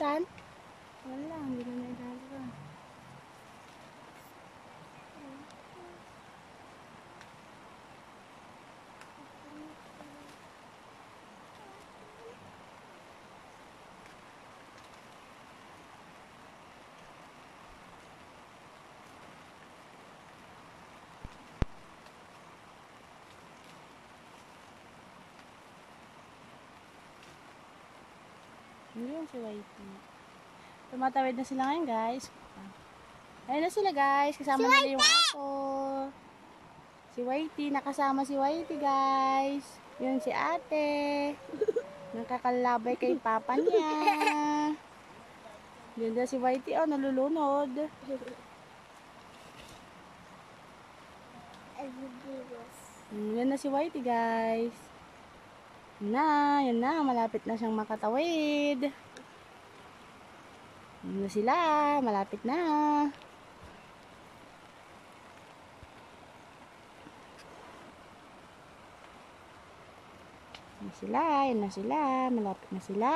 daan? Wala, hindi na naidalaga. Yun si Whitey. Tumatawid na sila ngayon, guys. Ayun na sila, guys. Kasama nila yung aso. Si Whitey. Nakasama si Whitey, guys. Yun si ate. Nakakalabay kay papa niya. Yun na si Whitey. Oh, nalulunod. Yan na si Whitey, guys. Yan na, malapit na siyang makatawid. Yan na sila, malapit na. Yan na sila, malapit na sila.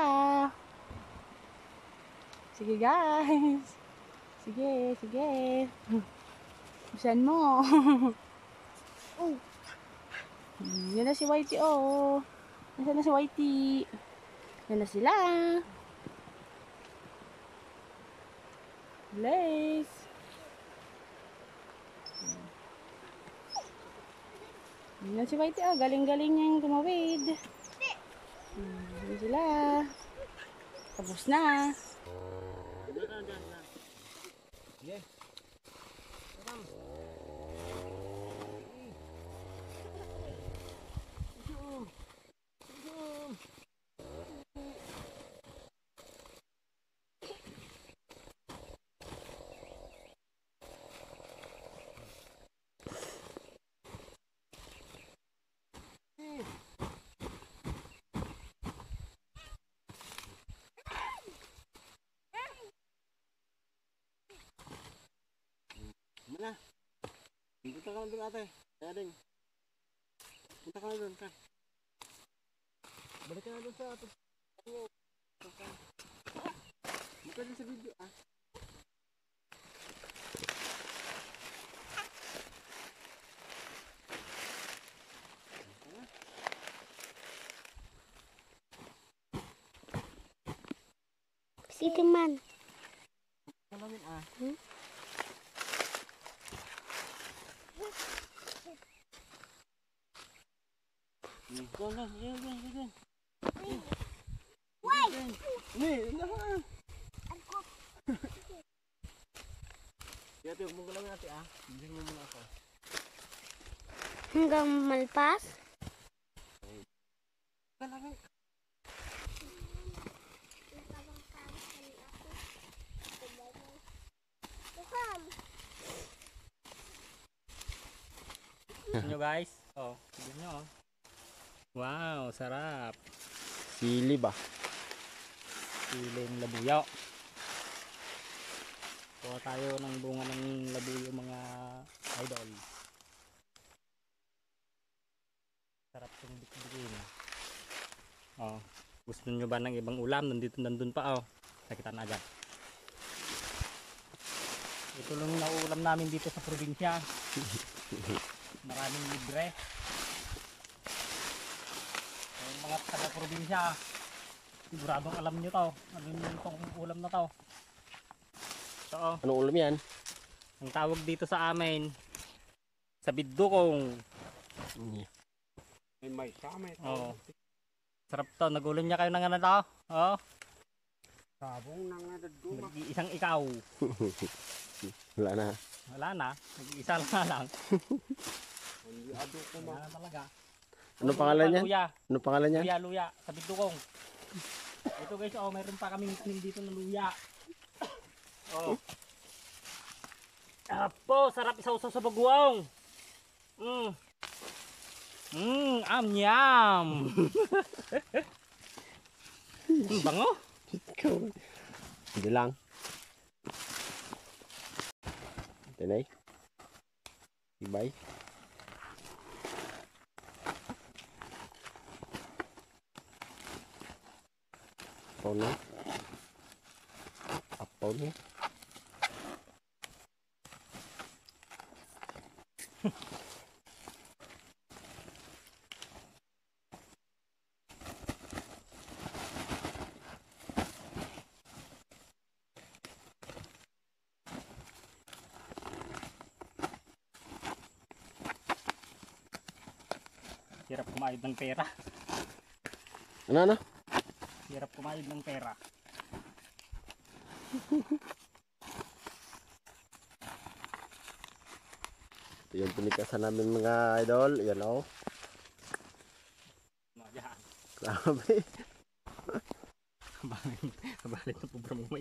Sige, guys. Sige. Busan mo. Yan na si Whitey, oh. Nasaan na si Whitey? Yan na sila. Blaze. Yan na si Whitey, oh. Galing-galing niyang tumawid. Yan sila. Tapos na. Yeah. Mana? Punta ka na doon ate. Kaya din. Punta ka na doon ka. Balik ka na doon sa ate. Punta din sa video ah. City man. Kalamin ah. Go. Why? Naman. Kaya ito, huwag mo lang natin ah. Hindi mo muna ako. Hanggang malpas? Kalamin. Nyo guys, tignan nyo oh. Wow, sarap. Sili ba? Siling labuyo. Kuha tayo ng bunga ng labuyo mga idol. Sarap itong bigin. Oh, gusto nyo ba ng ibang ulam? Nandun pa oh. Nakita na agad. Ito lang yung nauulam namin dito sa probinsya. Maraming libre. Yung mga taga-probinsya, siguradong alam nyo to. Ano yung itong ulam na to? So, Anong ulam yan? ang tawag dito sa amin, sa bidukong. May sama ito. Oh. Sarap to. Nagulam niya kayo ng ano to? Oh. Sabong nang nadaduma. Nag-iisang ikaw. Wala na. Wala na. Nag-iisa lang. Hindi ado ko Wala na talaga. Anong pangalan yan? Luya. Anong pangalan yan? Luya. Sa bidukong. Ito guys, mayroon pa kaming itim dito na luya. Oh. Apo, sarap isaw-saw sa baguang. Yum. Bango. Hindi lang. Tinay. Ibay. Oh no. sapaw mo. Hirap kumayod ng pera. Ano? Hirap kumayod ng pera. Ito yung pinikasan namin mga idol. Yan o. Yan. Grabe. Kabalit na po bro mo.